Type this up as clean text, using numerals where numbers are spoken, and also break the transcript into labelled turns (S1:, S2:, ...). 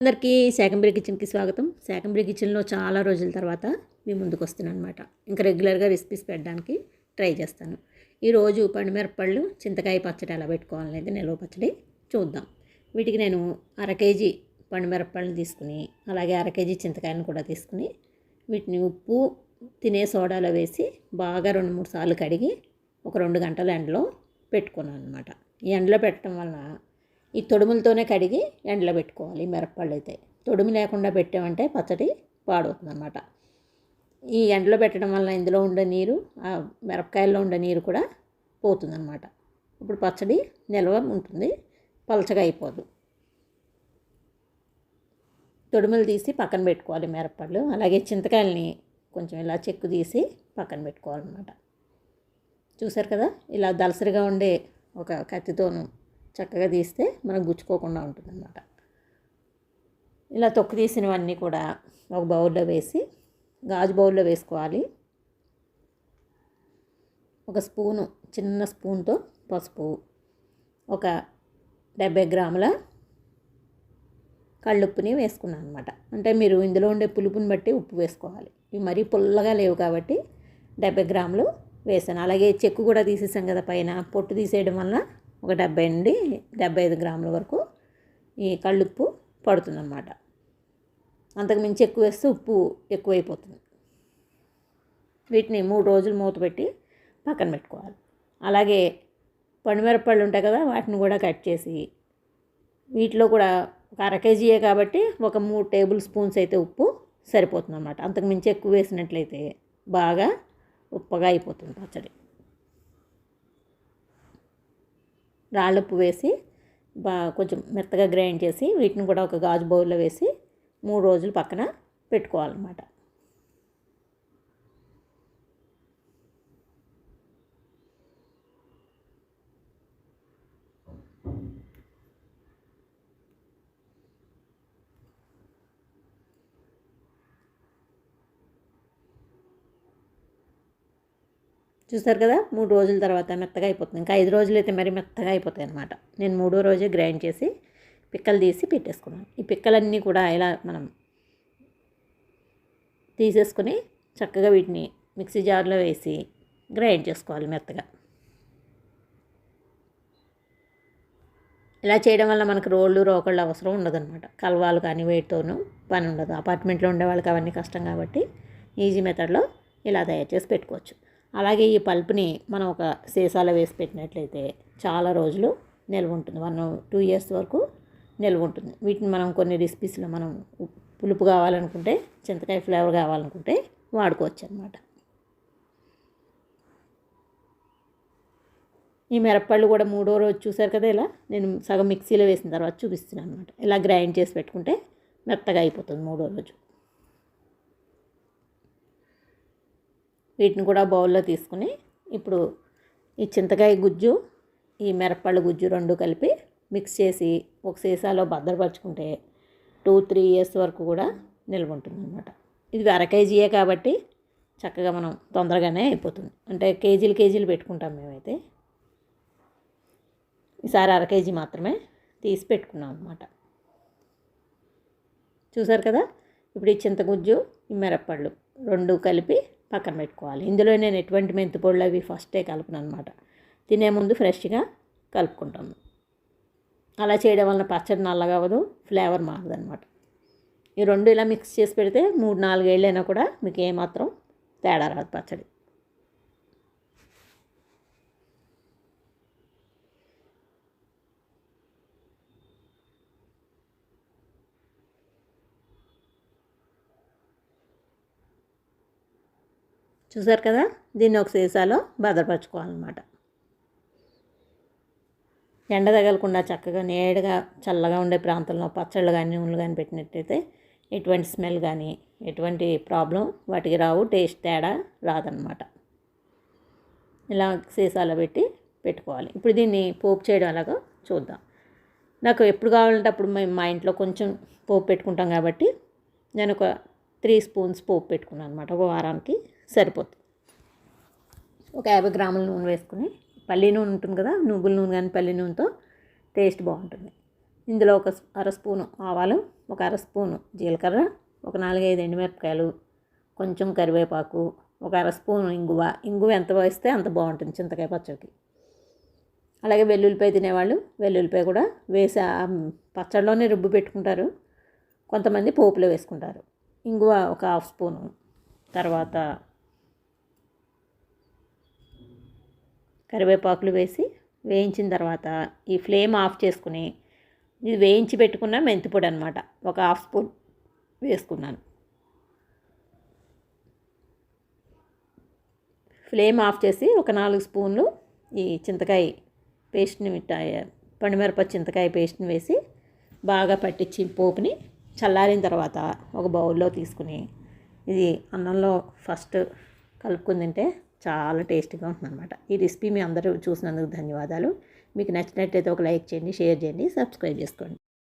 S1: అందరికీ శాకంబరి కిచెన్కి స్వాగతం. శాకంబరి కిచెన్లో చాలా రోజుల తర్వాత మీ ముందుకు వస్తున్నాను అనమాట. ఇంకా రెగ్యులర్గా రెసిపీస్ పెట్టడానికి ట్రై చేస్తాను. ఈరోజు పండుమిరపళ్ళు చింతకాయ పచ్చడి ఎలా పెట్టుకోవాలనేది నిల్వ పచ్చడి చూద్దాం. వీటికి నేను 1/2 కేజీ పండుమిరపళ్ళని తీసుకుని అలాగే 1/2 కేజీ చింతకాయలను కూడా తీసుకుని వీటిని ఉప్పు తినే సోడాలో వేసి బాగా 2-3 సార్లు కడిగి ఒక 2 గంటల ఎండలో పెట్టుకున్నాను అనమాట. ఈ ఎండలో పెట్టడం వల్ల ఈ తొడుములతోనే కడిగి ఎండలో పెట్టుకోవాలి. మిరపపళ్ళు అయితే తొడుము లేకుండా పెట్టామంటే పచ్చడి పాడవుతుంది అన్నమాట. ఈ ఎండలో పెట్టడం వల్ల ఇందులో ఉండే నీరు ఆ మిరపకాయల్లో ఉండే నీరు కూడా పోతుందన్నమాట. ఇప్పుడు పచ్చడి నిల్వ ఉంటుంది, పలచగా అయిపోదు. తొడుములు తీసి పక్కన పెట్టుకోవాలి మిరపపళ్ళు. అలాగే చింతకాయలని కొంచెం ఇలా చెక్కు తీసి పక్కన పెట్టుకోవాలన్నమాట. చూసారు కదా, ఇలా దలసరిగా ఉండే ఒక కత్తితోను చక్కగా తీస్తే మనకు గుచ్చుకోకుండా ఉంటుందన్నమాట. ఇలా తొక్కు తీసినవన్నీ కూడా ఒక బౌల్లో వేసి గాజు బౌల్లో వేసుకోవాలి. ఒక స్పూను చిన్న స్పూన్తో పసుపు, ఒక 70 గ్రాముల కళ్ళుప్పుని వేసుకున్నాను అనమాట. అంటే మీరు ఇందులో ఉండే పులుపుని బట్టి ఉప్పు వేసుకోవాలి. ఇవి మరీ పుల్లగా లేవు కాబట్టి 70 గ్రాములు వేసాను. అలాగే చెక్కు కూడా తీసేసాం కదా, పైన పొట్టు తీసేయడం వల్ల ఒక 70 నుండి 75 గ్రాముల వరకు ఈ కళ్ళుప్పు పడుతుందన్నమాట. అంతకు మించి ఎక్కువ వేస్తే ఉప్పు ఎక్కువైపోతుంది. వీటిని 3 రోజులు మూత పెట్టి పక్కన పెట్టుకోవాలి. అలాగే పండుమిరపళ్ళు ఉంటాయి కదా, వాటిని కూడా కట్ చేసి వీటిలో కూడా ఒక 1/2 కేజీయే కాబట్టి ఒక 3 టేబుల్ స్పూన్స్ అయితే ఉప్పు సరిపోతుంది అన్నమాట. అంతకు మించి ఎక్కువ వేసినట్లయితే బాగా ఉప్పగా అయిపోతుంది పచ్చడి. రాళ్ళుప్పు వేసి కొంచెం మెత్తగా గ్రైండ్ చేసి వీటిని కూడా ఒక గాజు బౌల్లో వేసి 3 రోజులు పక్కన పెట్టుకోవాలన్నమాట. చూస్తారు కదా, 3 రోజుల తర్వాత మెత్తగా అయిపోతుంది. ఇంకా 5 రోజులు అయితే మరి మెత్తగా అయిపోతాయి అన్నమాట. నేను 3వ రోజే గ్రైండ్ చేసి పిక్కలు తీసి పెట్టేసుకున్నాను. ఈ పిక్కలన్నీ కూడా ఇలా మనం తీసేసుకొని చక్కగా వీటిని మిక్సీ జార్లో వేసి గ్రైండ్ చేసుకోవాలి మెత్తగా. ఇలా చేయడం వల్ల మనకు రోకళ్ళు అవసరం ఉండదన్నమాట. కలవాలు కానీ వేటితోనూ పని ఉండదు. అపార్ట్మెంట్లో ఉండే వాళ్ళకి అవన్నీ కష్టం కాబట్టి ఈజీ మెథడ్లో ఇలా తయారు చేసి పెట్టుకోవచ్చు. అలాగే ఈ పల్పుని మనం ఒక సీసాలో వేసి పెట్టినట్లయితే చాలా రోజులు నిల్వ ఉంటుంది. 1-2 ఇయర్స్ వరకు నిల్వ ఉంటుంది. వీటిని మనం కొన్ని రెసిపీస్లో మనం పులుపు కావాలనుకుంటే, చింతకాయ ఫ్లేవర్ కావాలనుకుంటే వాడుకోవచ్చు అన్నమాట. ఈ మిరపపళ్ళు కూడా 3వ రోజు చూసారు కదా, ఇలా నేను సగం మిక్సీలో వేసిన తర్వాత చూపిస్తున్నాను అనమాట. ఇలా గ్రైండ్ చేసి పెట్టుకుంటే మెత్తగా అయిపోతుంది 3వ రోజు. వీటిని కూడా బౌల్లో తీసుకుని ఇప్పుడు ఈ చింతకాయ గుజ్జు, ఈ మిరపపళ్ళ గుజ్జు 2 కలిపి మిక్స్ చేసి ఒక సీసాలో భద్రపరుచుకుంటే 2-3 ఇయర్స్ వరకు కూడా నిల్వ ఉంటుంది అన్నమాట. ఇది 1/2 కేజీయే కాబట్టి చక్కగా మనం తొందరగానే అయిపోతుంది. అంటే కేజీలు పెట్టుకుంటాం మేమైతే. ఈసారి 1/2 కేజీ మాత్రమే తీసి పెట్టుకున్నాం అన్నమాట. చూసారు కదా, ఇప్పుడు ఈ చింతగుజ్జు, ఈ మిరపపళ్ళు 2 కలిపి పక్కన పెట్టుకోవాలి. ఇందులో నేను ఎటువంటి మెంతి పొడులు అవి ఫస్టే కలపను అనమాట. తినే ముందు ఫ్రెష్గా కలుపుకుంటాము. అలా చేయడం వల్ల పచ్చడి నల్లగా అవ్వదు, ఫ్లేవర్ మారదు అనమాట. ఈ 2 ఇలా మిక్స్ చేసి పెడితే 3-4 ఏళ్ళైనా కూడా మీకు ఏమాత్రం తేడా రాదు పచ్చడి. చూసారు కదా, దీన్ని ఒక సీసాలో భద్రపరచుకోవాలన్నమాట. ఎండ తగలకుండా చక్కగా నేడుగా చల్లగా ఉండే ప్రాంతంలో పచ్చళ్ళు కానీ నూనెలు కానీ పెట్టినట్టయితే ఎటువంటి స్మెల్ కానీ ఎటువంటి ప్రాబ్లం వాటికి రావు, టేస్ట్ తేడా రాదన్నమాట. ఇలా సీసాలో పెట్టుకోవాలి. ఇప్పుడు దీన్ని పోపు చేయడం ఎలాగో చూద్దాం. నాకు ఎప్పుడు కావాలంటే అప్పుడు మేము మా ఇంట్లో కొంచెం పోపు పెట్టుకుంటాం కాబట్టి నేను ఒక 3 స్పూన్స్ పోపు పెట్టుకున్నాను అనమాట. ఒక వారానికి సరిపోతుంది. ఒక 50 గ్రాముల నూనె వేసుకుని, పల్లి నూనె ఉంటుంది కదా, నువ్వుల నూనె కానీ పల్లి నూనెతో టేస్ట్ బాగుంటుంది. ఇందులో ఒక 1/2 స్పూను ఆవాలు, ఒక అర స్పూను జీలకర్ర, ఒక 4-5 ఎండుమిరపకాయలు, కొంచెం కరివేపాకు, ఒక అర స్పూను ఇంగువ ఎంత వేస్తే అంత బాగుంటుంది చింతకాయ పచ్చడికి. అలాగే వెల్లుల్లిపాయ తినేవాళ్ళు వెల్లుల్లిపాయ కూడా వేసి పచ్చడిలోనే రుబ్బు పెట్టుకుంటారు, కొంతమంది పోపులో వేసుకుంటారు. ఇంగువ ఒక హాఫ్ స్పూను, తర్వాత కరివేపాకులు వేసి వేయించిన తర్వాత ఈ ఫ్లేమ్ ఆఫ్ చేసుకుని ఇది వేయించి పెట్టుకున్న మెంతిపొడి అనమాట ఒక హాఫ్ స్పూన్ వేసుకున్నాను. ఫ్లేమ్ ఆఫ్ చేసి ఒక 4 స్పూన్లు ఈ చింతకాయ పేస్ట్ని పండుమిరప చింతకాయ పేస్ట్ని వేసి బాగా పట్టించి పోపుని చల్లారిన తర్వాత ఒక బౌల్లో తీసుకుని ఇది అన్నంలో ఫస్ట్ కలుపుకుని తింటే చాలా టేస్టీగా ఉంటుందన్నమాట. ఈ రెసిపీ మీ అందరూ చూసినందుకు ధన్యవాదాలు. మీకు నచ్చినట్లయితే ఒక లైక్ చేయండి, షేర్ చేయండి, సబ్స్క్రైబ్ చేసుకోండి.